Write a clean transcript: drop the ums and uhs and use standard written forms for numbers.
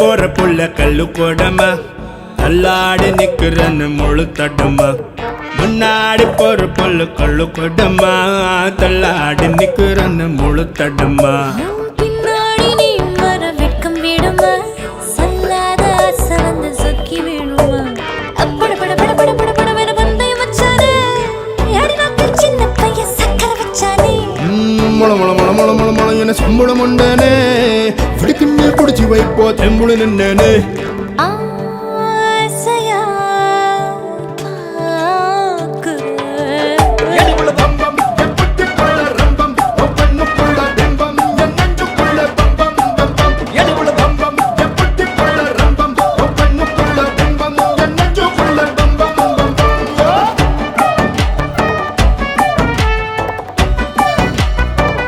போற புள்ள கல்லு கொடமா தள்ளாடி நிக்கிறன்னு முழு தடுமா முன்னாடி போற புள்ள கல்லு கொடமா தள்ளாடி நிக்கிறன்னு முழு தடுமா பின்னாடி நீ வர வெட்கம் விடுமா சொல்லாத ஆசை வந்து சொக்கி விடுமா அப்பட பட பட பட பட பட வேற பந்தயம் வச்சானே யாடி நான் சின்ன பையன் சக்கரை வச்சானே முள முள முள முள முள முள என சம்பளம் உண்டனே பிடிக்குமே பிடிச்சி வைப்போ தெம்புடு நின்னே